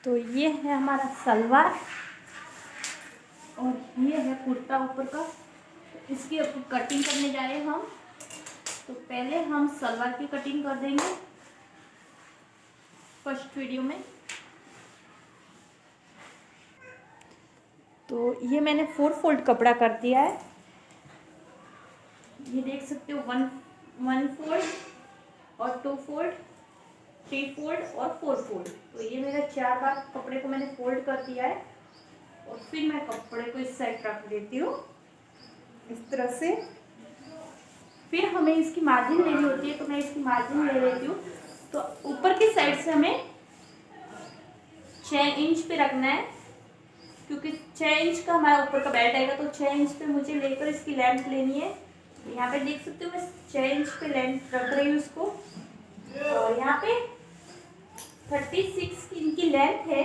तो ये है हमारा सलवार और ये है कुर्ता ऊपर का। तो इसकी अब कटिंग करने जा रहे हैं हम। तो पहले हम सलवार की कटिंग कर देंगे फर्स्ट वीडियो में। तो ये मैंने 4 फोल्ड कपड़ा कर दिया है, ये देख सकते हो। 1 फोल्ड और 2 फोल्ड, 3 फोल्ड और 4 फोल्ड। तो ये मेरा 4 बार कपड़े को मैंने फोल्ड कर दिया है और फिर मैं कपड़े को इस साइड रख देती हूँ इस तरह से। फिर हमें इसकी मार्जिन लेनी होती है, तो मैं इसकी मार्जिन ले लेती हूँ। तो ऊपर की साइड से हमें 6 इंच पे रखना है, क्योंकि 6 इंच का हमारा ऊपर का बेल्ट आएगा। तो 6 इंच पे मुझे लेकर इसकी लेंथ लेनी है। यहाँ पे देख सकते हो मैं 6 इंच पे लेंथ रख रही हूँ इसको। और यहाँ पे 36 की इनकी लेंथ है,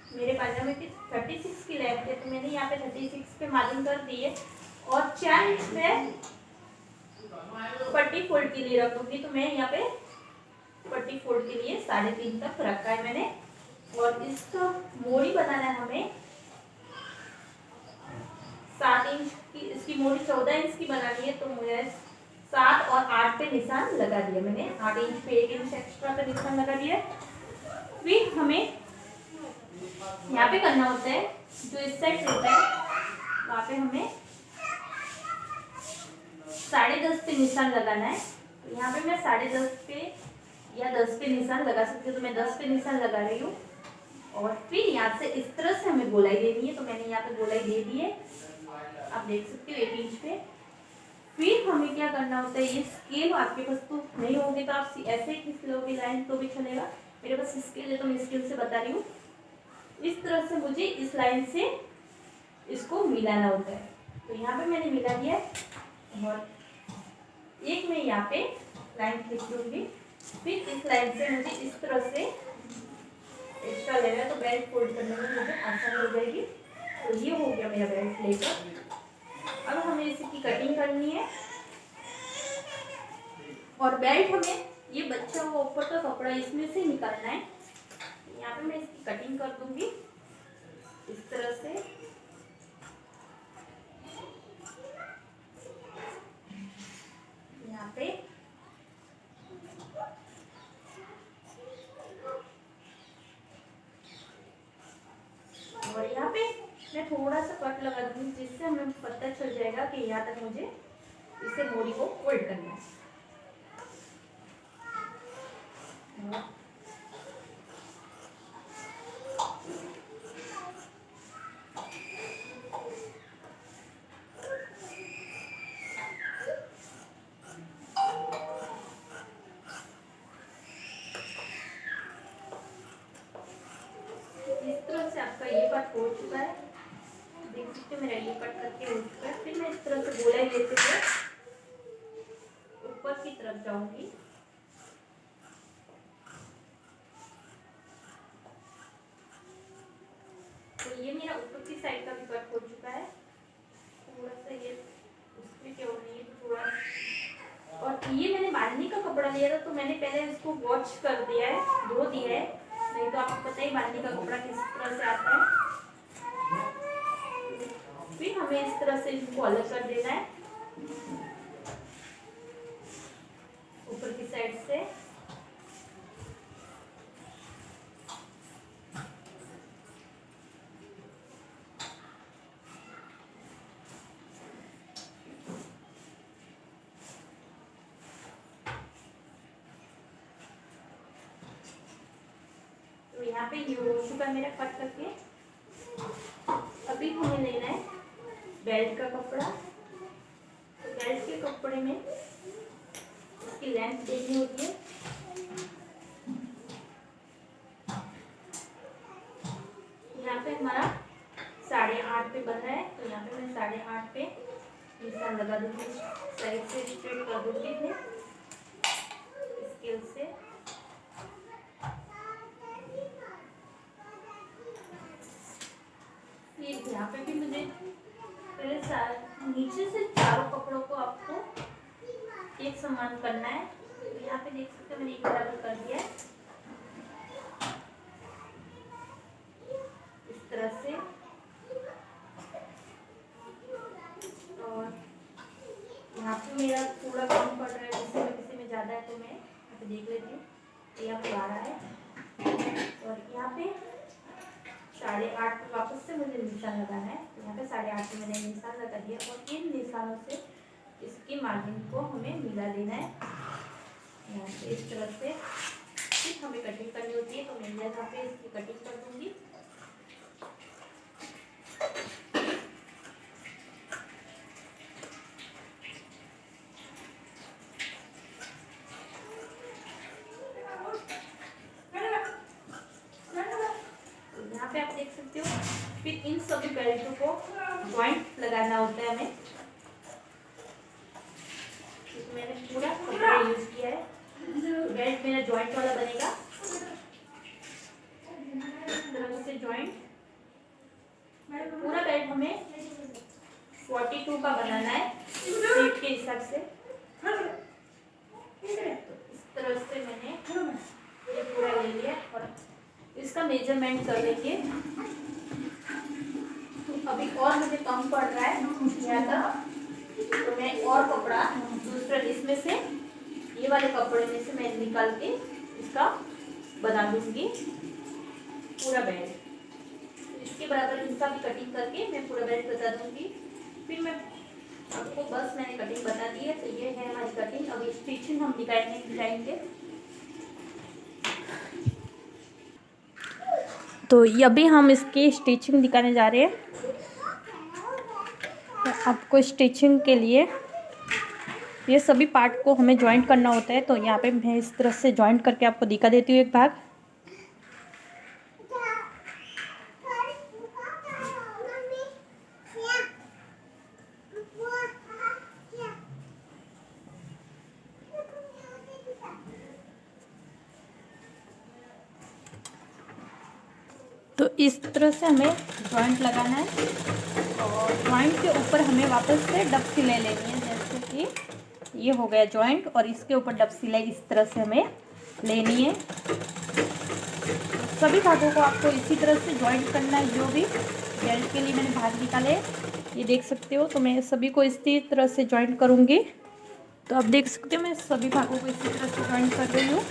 मेरे पाजामे की 36 की लेंथ है। तो मैंने यहाँ पे 36 पे मार्जिन कर दी है। और 4 इंच पे पट्टी फोल्ड के लिए रखूंगी। तो मैं यहाँ पे पट्टी फोल्ड के लिए 3.5 तक रखा है मैंने। और इसका मोड़ी बनाना है हमें 7 इंच की। इसकी मोड़ी 14 इंच की बनानी है। तो मुझे 7 और 8 पे निशान लगा दिया मैंने। 8 इंच पे 1 इंच एक्स्ट्रा का निशान लगा दिया। फिर हमें यहाँ पे करना होता है, जो इस साइड होता है वहाँ पे हमें 10.5 पे निशान लगाना है। तो यहाँ पे मैं 10.5 पे या 10 पे निशान लगा सकती हूँ। तो मैं 10 पे निशान लगा रही हूँ। और फिर यहाँ से इस तरह से हमें गोलाई देनी है। तो मैंने यहाँ पे गोलाई दे दी है, आप देख सकते हो 1 इंच पे। फिर हमें क्या करना होता है, ये स्केल आपके पास तो नहीं होगी तो आप ऐसे खींच लोगे लाइन तो भी चलेगा। मेरे पास स्केल है तो मैं स्केल से बता रही हूँ। इस तरह से मुझे इस लाइन से इसको मिलाना होता है। तो यहाँ पे मैंने मिला दिया और एक मैं यहाँ पे लाइन खींच लूँगी। फिर इस लाइन से मुझे इस तरह से एक्स्ट्रा लेना है, तो बेल्ट फोल्ड करने में मुझे आसानी हो जाएगी। तो ये हो गया मेरा बेल्ट लेकर। अब हमें इसकी कटिंग करनी है। और बेल्ट हमें ये बच्चा हुआ ऊपर का कपड़ा इसमें से निकालना है। यहाँ पे मैं इसकी कटिंग कर दूंगी इस तरह से। यहाँ पे और यहाँ पे मैं थोड़ा सा कट लगा दूंगी, जिससे हमें पता चल जाएगा कि यहाँ तक मुझे इसे मोड़ी को फोल्ड करना है। इस तरह से आपका ये पार्ट हो चुका है, देख सकते हो मेरा ये कट करके हो चुका है। फिर मैं इस तरह से गोलाई लेते हुए ऊपर की तरफ जाऊंगी। तो ये मेरा ऊपर की साइड का भी कट हो चुका है। थोड़ा सा ये उसमें क्या हो रही है तो थोड़ा। और ये मैंने बांधनी का कपड़ा लिया था, तो मैंने पहले इसको वॉश कर दिया है, धो दिया है। नहीं तो आपको पता ही बांधनी का कपड़ा किस तरह से आता है। फिर हमें इस तरह से इसको अलग कर देना है ऊपर की साइड से। तो यहाँ पे ये हो चुका है मेरा कट करके। अभी हमें लेना है बेल्ट का कपड़ा। तो बेल्ट के कपड़े में इसकी लेंथ देखनी होती है। यहाँ पे हमारा 8.5 पे बन रहा है। तो यहाँ पे मैं 8.5 पे निशान लगा दूंगी, साइड से स्ट्रेट कर दूंगी फिर स्केल से। फिर यहाँ पे भी मुझे पहले नीचे से चारों कपड़ों को आपको एक समान करना है। तो यहाँ पे देख सकते हो मैंने एक बराबर कर दिया है। 8.5 पे वापस से मुझे निशान लगाना है। तो यहाँ पे 8.5 पे मैंने निशान लगा दिया और इन निशानों से इसकी मार्जिन को हमें मिला देना है यहाँ से इस तरह से। फिर हमें कटिंग करनी होती है, तो मैं यहाँ पे इसकी कटिंग कर दूंगी। यहाँ पे आप देख सकते हो। फिर इन सभी बेल्टों को जॉइंट लगाना होता है हमें। तो मैंने पूरा कपड़ा यूज किया है, तो बेल्ट मेरा जॉइंट वाला बनेगा। इस तरह से जॉइंट पूरा बेल्ट हमें 42 का बनाना है सीट के हिसाब से। तो इस तरह से मैंने ये पूरा ले लिया और इसका मेजरमेंट कर लेंगे। तो अभी और मुझे कम पड़ रहा है ज़्यादा, तो मैं और कपड़ा दूसरा इसमें से ये वाले कपड़े में से मैं निकाल के इसका बना दूंगी पूरा बेल्ट। तो इसके बराबर इनका भी कटिंग करके मैं पूरा बेल्ट बता दूंगी। फिर मैं आपको बस मैंने कटिंग बता दी है। तो ये है हमारी कटिंग। अभी स्टिचिंग हम दिखाएंगे। तो अभी हम इसकी स्टिचिंग दिखाने जा रहे हैं। तो आपको स्टिचिंग के लिए ये सभी पार्ट को हमें जॉइंट करना होता है। तो यहाँ पे मैं इस तरह से जॉइंट करके आपको दिखा देती हूँ एक भाग। तो इस तरह से हमें जॉइंट लगाना है और जॉइंट के ऊपर हमें वापस से डब सिलाई लेनी है। जैसे कि ये हो गया जॉइंट और इसके ऊपर डब सिलाई इस तरह से हमें लेनी है। सभी भागों को आपको इसी तरह से जॉइंट करना है। जो भी बेल्ट के लिए मैंने भाग निकाले ये देख सकते हो। तो मैं सभी को इसी तरह से जॉइंट करूँगी। तो आप देख सकते हो मैं सभी भागों को इसी तरह से जॉइंट कर रही हूँ।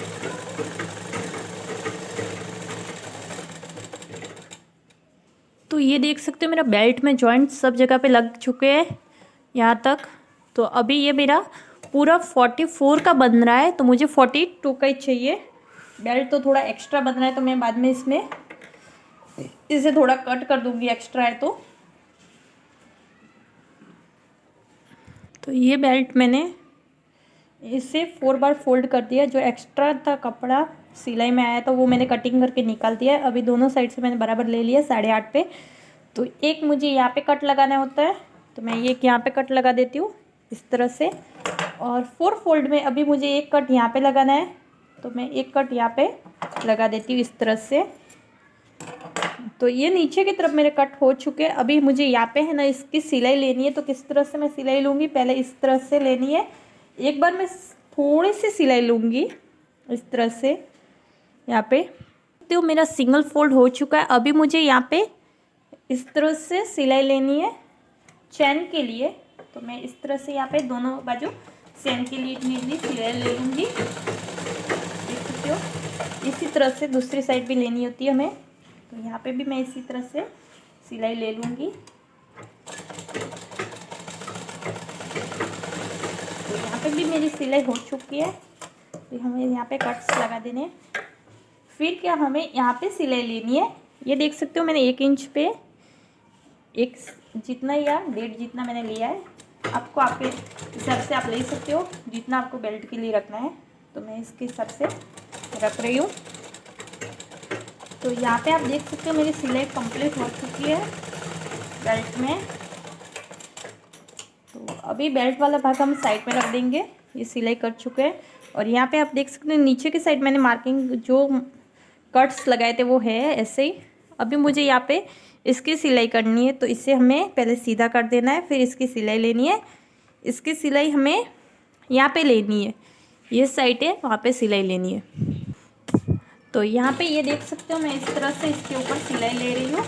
तो ये देख सकते हो मेरा बेल्ट में जॉइंट सब जगह पे लग चुके हैं यहाँ तक। तो अभी ये मेरा पूरा 44 का बन रहा है, तो मुझे 42 का ही चाहिए। बेल्ट तो थोड़ा एक्स्ट्रा बन रहा है, तो मैं बाद में इसमें इसे थोड़ा कट कर दूंगी एक्स्ट्रा है तो ये बेल्ट मैंने इसे 4 बार फोल्ड कर दिया। जो एक्स्ट्रा था कपड़ा सिलाई में आया था वो मैंने कटिंग करके निकाल दिया है। अभी दोनों साइड से मैंने बराबर ले लिया 8.5 पे। तो एक मुझे यहाँ पे कट लगाना होता है, तो मैं ये यहाँ पे कट लगा देती हूँ इस तरह से। और 4 फोल्ड में अभी मुझे एक कट यहाँ पे लगाना है, तो मैं एक कट यहाँ पे लगा देती हूँ इस तरह से। तो ये नीचे की तरफ मेरे कट हो चुके हैं। अभी मुझे यहाँ पे है ना इसकी सिलाई लेनी है। तो किस तरह से मैं सिलाई लूँगी, पहले इस तरह से लेनी है। एक बार मैं थोड़ी सी सिलाई लूँगी इस तरह से यहाँ पे। तो मेरा सिंगल फोल्ड हो चुका है। अभी मुझे यहाँ पे इस तरह से सिलाई लेनी है चैन के लिए। तो मैं इस तरह से यहाँ पे दोनों बाजू चैन के लिए इतनी सिलाई ले लूँगी। देख सकते हो इसी तरह से दूसरी साइड भी लेनी होती है हमें। तो यहाँ पे भी मैं इसी तरह से सिलाई ले लूँगी। तो यहाँ पे भी मेरी सिलाई हो चुकी है। तो हमें यहाँ पे कट्स लगा देने हैं। फिर क्या हमें यहाँ पे सिलाई लेनी है। ये देख सकते हो मैंने 1 इंच पे एक जितना या 1.5 जितना मैंने लिया है। आपको आपके हिसाब से आप ले सकते हो जितना आपको बेल्ट के लिए रखना है। तो मैं इसके हिसाब से रख रही हूँ। तो यहाँ पे आप देख सकते हो मेरी सिलाई कंप्लीट हो चुकी है बेल्ट में। तो अभी बेल्ट वाला भाग हम साइड में रख देंगे। ये सिलाई कर चुके हैं। और यहाँ पे आप देख सकते हो नीचे की साइड मैंने मार्किंग जो कट्स लगाए थे वो है ऐसे ही। अभी मुझे यहाँ पे इसकी सिलाई करनी है। तो इसे हमें पहले सीधा कर देना है, फिर इसकी सिलाई लेनी है। इसकी सिलाई हमें यहाँ पे लेनी है, ये साइड है वहाँ पे सिलाई लेनी है। तो यहाँ पे ये देख सकते हो मैं इस तरह से इसके ऊपर सिलाई ले रही हूँ।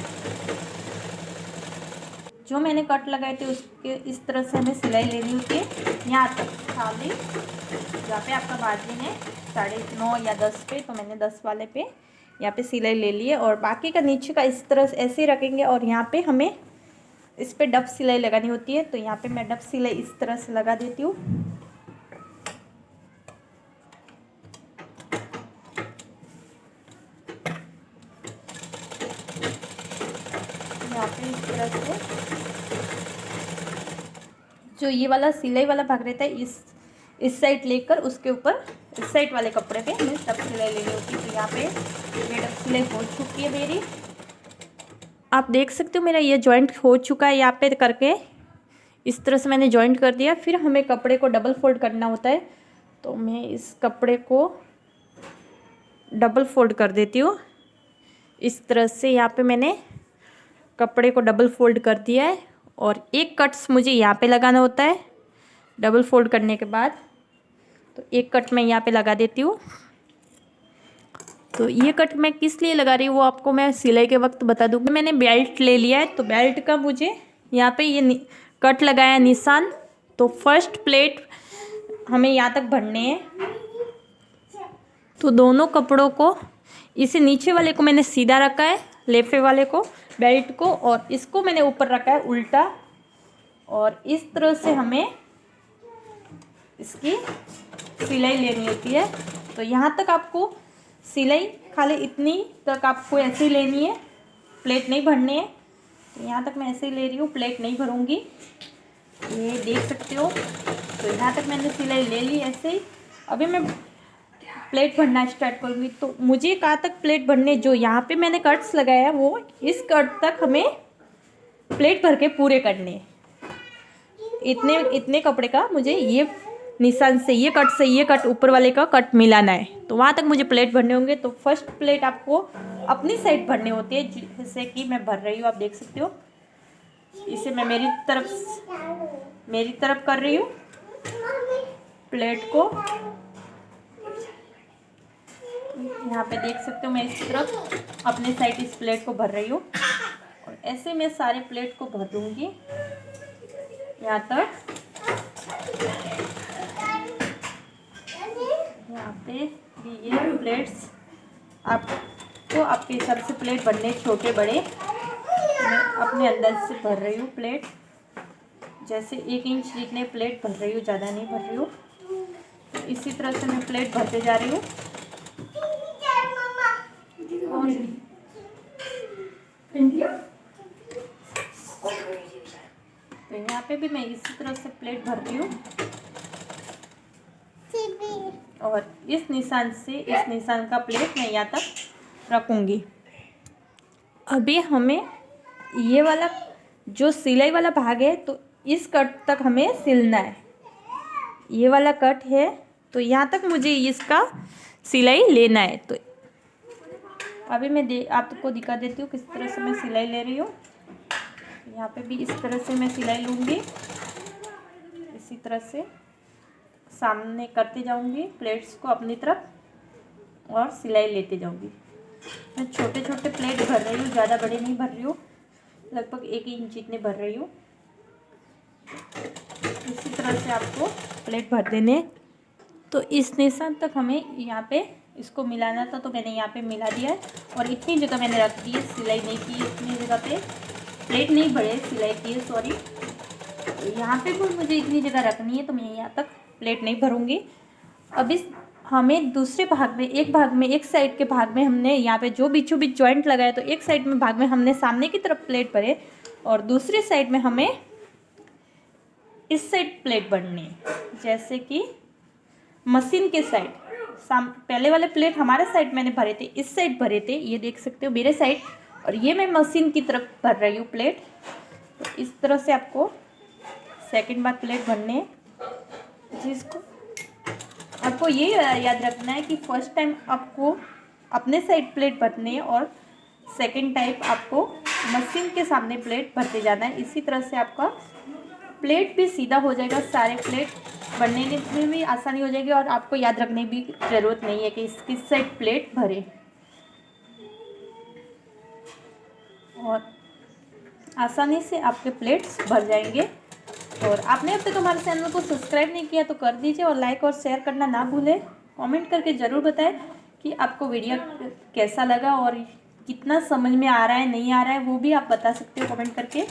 जो मैंने कट लगाए थे उसके इस तरह से हमें सिलाई लेनी होती है यहाँ तक खाली। जहाँ पे आपका मार्जिन है 9.5 या 10 पे, तो मैंने 10 वाले पे यहाँ पे सिलाई ले ली है और बाकी का नीचे का इस तरह से ऐसे ही रखेंगे और यहाँ पे हमें इस पे डब सिलाई लगानी होती है। तो यहाँ पे मैं डब सिलाई इस तरह से लगा देती हूँ। यहाँ पे इस तरह से जो ये वाला सिलाई वाला भाग रहता है इस साइड लेकर उसके ऊपर इस साइड वाले कपड़े पे हमें डब सिलाई लेनी होती है। तो यहाँ पे ये डब सिलाई हो चुकी है मेरी, आप देख सकते हो मेरा ये जॉइंट हो चुका है। यहाँ पे करके इस तरह से मैंने जॉइंट कर दिया। फिर हमें कपड़े को डबल फोल्ड करना होता है। तो मैं इस कपड़े को डबल फोल्ड कर देती हूँ इस तरह से। यहाँ पे मैंने कपड़े को डबल फोल्ड कर दिया है और एक कट्स मुझे यहाँ पे लगाना होता है डबल फोल्ड करने के बाद। तो एक कट मैं यहाँ पे लगा देती हूँ। तो ये कट मैं किस लिए लगा रही हूँ वो आपको मैं सिलाई के वक्त बता दूँगी। मैंने बेल्ट ले लिया है तो बेल्ट का मुझे यहाँ पे ये कट लगाया निशान। तो फर्स्ट प्लेट हमें यहाँ तक भरने हैं। तो दोनों कपड़ों को इसे नीचे वाले को मैंने सीधा रखा है, लेफे वाले को बेल्ट को, और इसको मैंने ऊपर रखा है उल्टा। और इस तरह से हमें इसकी सिलाई लेनी होती है। तो यहाँ तक आपको सिलाई खाली इतनी तक आपको ऐसे ही लेनी है, प्लेट नहीं भरनी है। तो यहाँ तक मैं ऐसे ही ले रही हूँ, प्लेट नहीं भरूँगी, ये देख सकते हो। तो यहाँ तक मैंने सिलाई ले ली ऐसे ही। अभी मैं प्लेट भरना स्टार्ट करूँगी। तो मुझे कहाँ तक प्लेट भरने, जो यहाँ पे मैंने कट्स लगाया है वो इस कट तक हमें प्लेट भर के पूरे करने। इतने कपड़े का मुझे ये निशान से ये कट ऊपर वाले का कट मिलाना है। तो वहाँ तक मुझे प्लेट भरने होंगे। तो फर्स्ट प्लेट आपको अपनी साइड भरनी होती है, जैसे कि मैं भर रही हूँ, आप देख सकते हो। इसे मैं मेरी तरफ कर रही हूँ प्लेट को। यहाँ पे देख सकते हो मैं इस तरफ अपने साइड इस प्लेट को भर रही हूँ और ऐसे मैं सारे प्लेट को भर दूँगी यहाँ तक। यहाँ पे भी ये प्लेट्स आपको आपके हिसाब से प्लेट भरने, छोटे बड़े। मैं अपने अंदर से भर रही हूँ प्लेट, जैसे 1 इंच जितने प्लेट भर रही हूँ, ज़्यादा नहीं भर रही हूँ। तो इसी तरह से मैं प्लेट भरते जा रही हूँ। तो यहाँ पे भी मैं इसी तरह से प्लेट भर रही हूँ और इस निशान से इस निशान का प्लेट मैं यहाँ तक रखूँगी। अभी हमें ये वाला जो सिलाई वाला भाग है तो इस कट तक हमें सिलना है। ये वाला कट है तो यहाँ तक मुझे इसका सिलाई लेना है। तो अभी मैं आपको दिखा देती हूँ किस तरह से मैं सिलाई ले रही हूँ। यहाँ पे भी इस तरह से मैं सिलाई लूँगी, इसी तरह से सामने करते जाऊँगी प्लेट्स को अपनी तरफ और सिलाई लेते जाऊँगी। मैं छोटे छोटे प्लेट भर रही हूँ, ज़्यादा बड़े नहीं भर रही हूँ, लगभग 1 इंच जितने भर रही हूँ। इसी तरह से आपको प्लेट भर देने। तो इस निशान तक हमें यहाँ पे इसको मिलाना था, तो मैंने यहाँ पे मिला दिया है और इतनी जगह मैंने रख दी है, सिलाई नहीं की इतनी जगह पे, प्लेट नहीं भरे, सिलाई की है, सॉरी। यहाँ पे भी मुझे इतनी जगह रखनी है तो मैं यहाँ तक प्लेट नहीं भरूँगी। अब इस हमें दूसरे भाग में एक साइड के भाग में हमने यहाँ पे जो बीचों बीच जॉइंट लगाया, तो एक साइड में भाग में हमने सामने की तरफ प्लेट भरे और दूसरी साइड में हमें इस साइड प्लेट भरनी है। जैसे कि मशीन के साइड पहले वाले प्लेट हमारे साइड मैंने भरे थे, इस साइड भरे थे, ये देख सकते हो मेरे साइड, और ये मैं मशीन की तरफ भर रही हूँ प्लेट। तो इस तरह से आपको सेकंड बार प्लेट भरने हैं, जिसको आपको ये याद रखना है कि फर्स्ट टाइम आपको अपने साइड प्लेट भरने है और सेकंड टाइम आपको मशीन के सामने प्लेट भरते जाना है। इसी तरह से आपका प्लेट भी सीधा हो जाएगा, सारे प्लेट बनने में भी आसानी हो जाएगी और आपको याद रखने की भी ज़रूरत नहीं है कि किस साइड प्लेट भरे। और आसानी से आपके प्लेट्स भर जाएंगे। और आपने अब तक हमारे चैनल को सब्सक्राइब नहीं किया तो कर दीजिए और लाइक और शेयर करना ना भूलें। कमेंट करके ज़रूर बताएं कि आपको वीडियो कैसा लगा और कितना समझ में आ रहा है नहीं आ रहा है वो भी आप बता सकते हो कमेंट करके।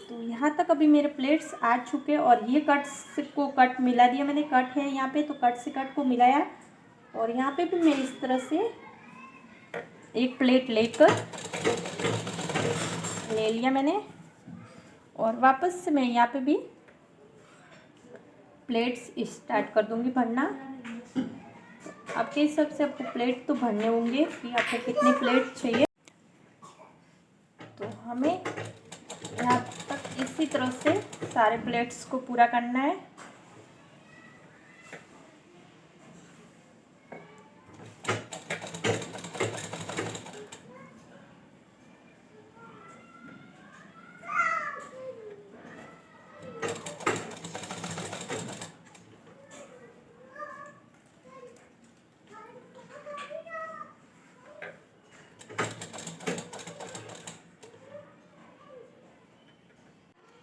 तो यहाँ तक अभी मेरे प्लेट्स आ चुके और ये कट मिला दिया मैंने, कट है यहाँ पे तो कट से कट को मिलाया और यहाँ पे भी मैं इस तरह से एक प्लेट लेकर ले लिया मैंने और वापस से मैं यहाँ पे भी प्लेट्स स्टार्ट कर दूँगी भरना। आपके हिसाब से आपको प्लेट तो भरने होंगे कि आपको कितने प्लेट चाहिए। तो हमें यहाँ तक इसी तरह से सारे प्लेट्स को पूरा करना है।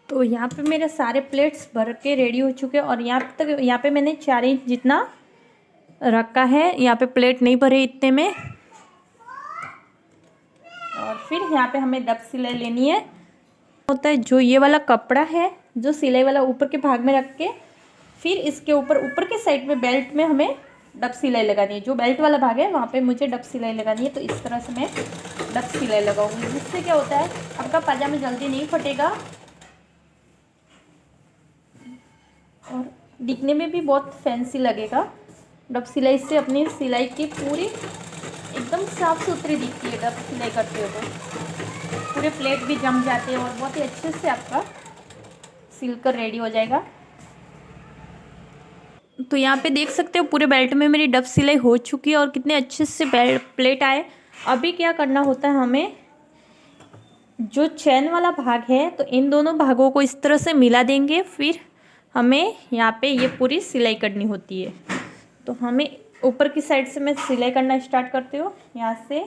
तो यहाँ पे मेरे सारे प्लेट्स भर के रेडी हो चुके हैं और यहाँ पे मैंने 4 इंच जितना रखा है। यहाँ पे प्लेट नहीं भरे इतने में। और फिर यहाँ पे हमें डब सिलाई लेनी है। होता है जो ये वाला कपड़ा है जो सिलाई वाला ऊपर के भाग में रख के फिर इसके ऊपर के साइड में बेल्ट में हमें डब सिलाई लगानी है। जो बेल्ट वाला भाग है वहाँ पे मुझे डब सिलाई लगानी है। तो इस तरह से मैं डब सिलाई लगाऊंगी, जिससे क्या होता है आपका पाजामा जल्दी नहीं फटेगा और दिखने में भी बहुत फैंसी लगेगा। डब सिलाई से अपनी सिलाई की पूरी एकदम साफ़ सुथरी दिखती है। डब सिलाई करते हो तो पूरे प्लेट भी जम जाते हैं और बहुत ही अच्छे से आपका सिलकर रेडी हो जाएगा। तो यहाँ पे देख सकते हो पूरे बेल्ट में मेरी डब सिलाई हो चुकी है और कितने अच्छे से प्लेट आए। अभी क्या करना होता है, हमें जो चैन वाला भाग है तो इन दोनों भागों को इस तरह से मिला देंगे। फिर हमें यहाँ पे ये पूरी सिलाई करनी होती है। तो हमें ऊपर की साइड से मैं सिलाई करना स्टार्ट करती हूँ। यहाँ से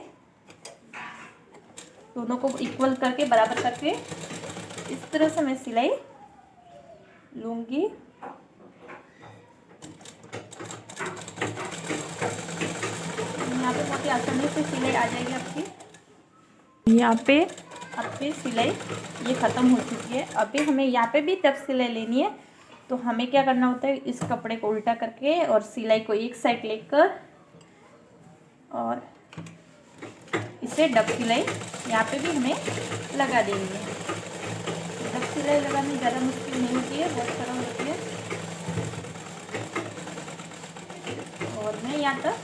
दोनों को इक्वल करके बराबर करके इस तरह से मैं सिलाई लूँगी। यहाँ पे बहुत ही आसानी से सिलाई आ जाएगी आपकी। यहाँ पे आपकी सिलाई ये ख़त्म हो चुकी है। अभी हमें यहाँ पे भी डब सिलाई लेनी है। तो हमें क्या करना होता है, इस कपड़े को उल्टा करके और सिलाई को एक साइड लेकर और इसे डब सिलाई यहाँ पे भी हमें लगा देंगे। डब सिलाई लगानी ज़्यादा मुश्किल नहीं होती है, बहुत सरल होती है। और मैं यहाँ तक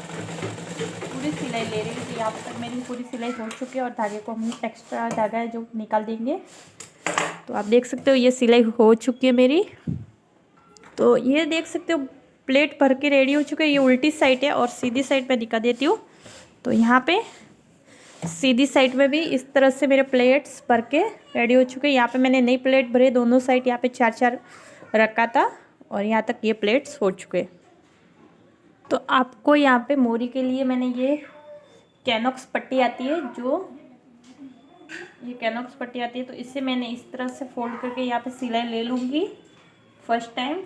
पूरी सिलाई ले रही हूँ। तो यहाँ तक मेरी पूरी सिलाई हो चुकी है और धागे को हम एक्स्ट्रा धागा है जो निकाल देंगे। तो आप देख सकते हो ये सिलाई हो चुकी है मेरी। तो ये देख सकते हो प्लेट भर के रेडी हो चुके हैं। ये उल्टी साइड है और सीधी साइड पे दिखा देती हूँ। तो यहाँ पे सीधी साइड में भी इस तरह से मेरे प्लेट्स भर के रेडी हो चुके हैं। यहाँ पे मैंने नई प्लेट भरे दोनों साइड, यहाँ पे 4-4 रखा था और यहाँ तक ये प्लेट्स हो चुके हैं। तो आपको यहाँ पे मोरी के लिए मैंने ये कैनॉक्स पट्टी आती है, ये कैनॉक्स पट्टी आती है। तो इसे मैंने इस तरह से फोल्ड करके यहाँ पे सिलाई ले लूँगी। फर्स्ट टाइम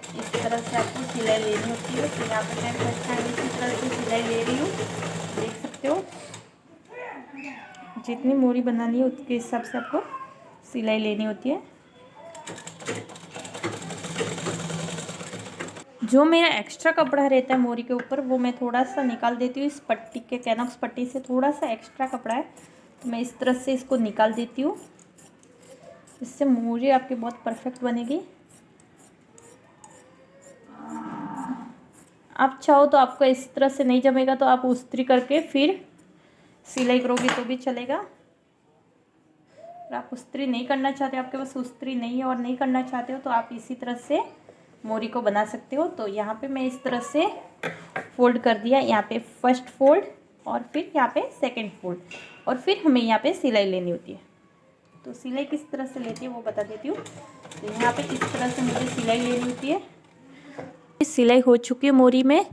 इस तरह से आपको सिलाई लेनी होती है। तो यहाँ पे मैं फर्स्ट टाइम इसी तरह से सिलाई ले रही हूँ। देख सकते हो जितनी मोरी बनानी है उसके हिसाब से आपको सिलाई लेनी होती है। जो मेरा एक्स्ट्रा कपड़ा रहता है मोरी के ऊपर वो मैं थोड़ा सा निकाल देती हूँ। इस पट्टी के कैनॉक्स पट्टी से थोड़ा सा एक्स्ट्रा कपड़ा है तो मैं इस तरह से इसको निकाल देती हूँ। इससे मोरी आपकी बहुत परफेक्ट बनेगी। आप चाहो तो आपको इस तरह से नहीं जमेगा तो आप उस्त्री करके फिर सिलाई करोगे तो भी चलेगा। अगर आप उस्त्री नहीं करना चाहते, आपके पास उस्त्री नहीं है और नहीं करना चाहते हो तो आप इसी तरह से मोरी को बना सकते हो। तो यहाँ पे मैं इस तरह से फोल्ड कर दिया, यहाँ पे फर्स्ट फोल्ड और फिर यहाँ पे सेकंड फोल्ड और फिर हमें यहाँ पे सिलाई लेनी होती है। तो सिलाई किस तरह से लेती है वो बता देती हूँ। तो यहाँ पे इस तरह से मुझे सिलाई लेनी होती है। सिलाई हो चुकी है मोरी में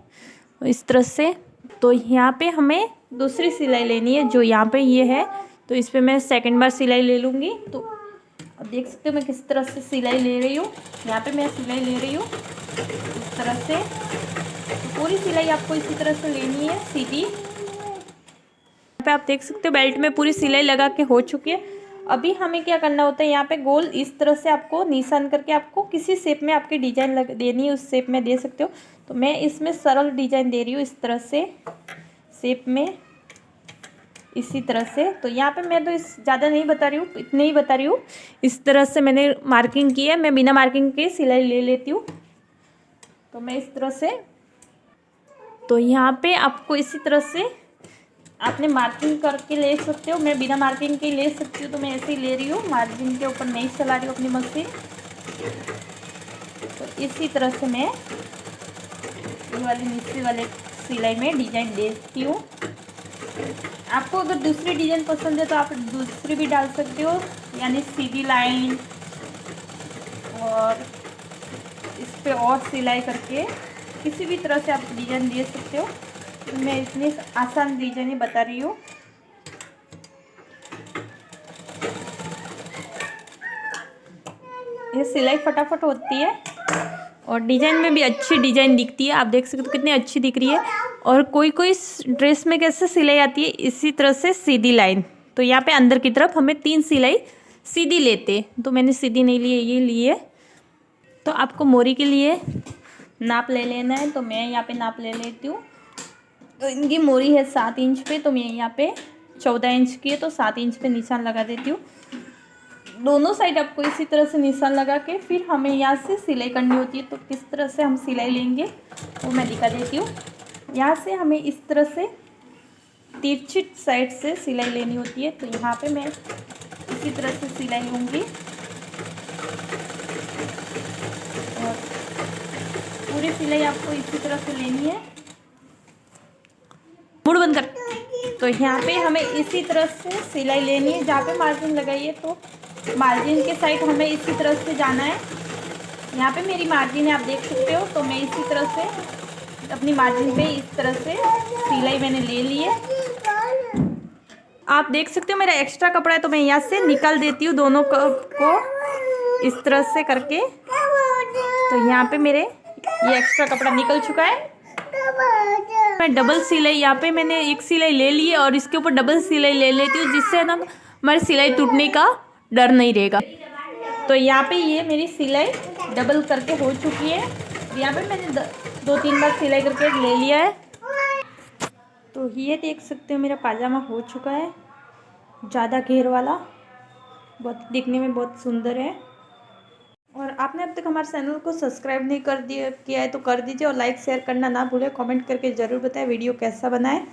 इस तरह से। तो यहाँ पे हमें दूसरी सिलाई लेनी है जो यहाँ पे ये है। तो इस पर मैं सेकंड बार सिलाई ले लूँगी। तो अब देख सकते हो मैं किस तरह से सिलाई ले रही हूँ। यहाँ पे मैं सिलाई ले रही हूँ इस तरह से। तो पूरी सिलाई आपको इसी तरह से लेनी है सीधी। यहाँ पे आप देख सकते हो बेल्ट में पूरी सिलाई लगा के हो चुकी है। अभी हमें क्या करना होता है, यहाँ पे गोल इस तरह से आपको निशान करके आपको किसी शेप में आपकी डिजाइन देनी है, उस शेप में दे सकते हो। तो मैं इसमें सरल डिजाइन दे रही हूँ इस तरह से शेप में, इसी तरह से। तो यहाँ पे मैं तो इस ज़्यादा नहीं बता रही हूँ, इतने ही बता रही हूँ। इस तरह से मैंने मार्किंग की है, मैं बिना मार्किंग के सिलाई ले लेती हूँ। तो मैं इस तरह से, तो यहाँ पे आपको इसी तरह से आपने मार्किंग करके ले सकते हो। मैं बिना मार्किंग के ले सकती हूँ, तो मैं ऐसे ही ले रही हूँ, मार्जिन के ऊपर नहीं चला रही हूँ अपनी मशीन। तो इसी तरह से मैं ये वाली नीचे वाले सिलाई में डिजाइन देती हूँ। आपको अगर दूसरी डिजाइन पसंद है तो आप दूसरी भी डाल सकते हो, यानी सीधी लाइन और इस पे और सिलाई करके किसी भी तरह से आप डिजाइन दे सकते हो। तो मैं इतनी आसान डिजाइन ही बता रही हूँ। ये सिलाई फटाफट होती है और डिजाइन में भी अच्छी डिजाइन दिखती है। आप देख सकते हो कितनी अच्छी दिख रही है। और कोई कोई ड्रेस में कैसे सिलाई आती है, इसी तरह से सीधी लाइन। तो यहाँ पे अंदर की तरफ हमें 3 सिलाई सीधी लेते, तो मैंने सीधी नहीं ली है, ये ली है। तो आपको मोरी के लिए नाप ले लेना है, तो मैं यहाँ पे नाप ले लेती हूँ। तो इनकी मोरी है 7 इंच पे, तो मैं यहाँ पे 14 इंच की है, तो 7 इंच पे निशान लगा देती हूँ। दोनों साइड आपको इसी तरह से निशान लगा के फिर हमें यहाँ से सिलाई करनी होती है। तो किस तरह से हम सिलाई लेंगे वो मैं दिखा देती हूँ। यहाँ से हमें इस तरह से तिरछी साइड से सिलाई लेनी होती है। तो यहाँ पे मैं इसी तरह से सिलाई लूँगी और पूरी सिलाई आपको इसी तरह से लेनी है। मुड़ बंद कर। तो यहाँ पे हमें इसी तरह से सिलाई लेनी है। जहाँ पे मार्जिन लगाइए तो मार्जिन के साइड हमें इसी तरह से जाना है। यहाँ पे मेरी मार्जिन है, आप देख सकते हो। तो मैं इसी तरह से अपनी मार्जिन पे इस तरह से सिलाई मैंने ले ली है। आप देख सकते हो मेरा एक्स्ट्रा कपड़ा है, तो मैं यहाँ से निकाल देती हूँ दोनों को इस तरह से करके। तो यहाँ पे मेरे ये एक्स्ट्रा कपड़ा निकल चुका है। मैं डबल सिलाई, यहाँ पे मैंने एक सिलाई ले ली है और इसके ऊपर डबल सिलाई ले लेती हूँ, जिससे ना हमारी सिलाई टूटने का डर नहीं रहेगा। तो यहाँ पे ये मेरी सिलाई डबल करके हो चुकी है। यहाँ पे मैंने 2-3 बार सिलाई करके ले लिया है। तो ये देख सकते हो मेरा पाजामा हो चुका है, ज़्यादा घेर वाला, बहुत दिखने में बहुत सुंदर है। और आपने अब तक हमारे चैनल को सब्सक्राइब नहीं किया है तो कर दीजिए और लाइक शेयर करना ना भूलें। कमेंट करके ज़रूर बताएं वीडियो कैसा बना है।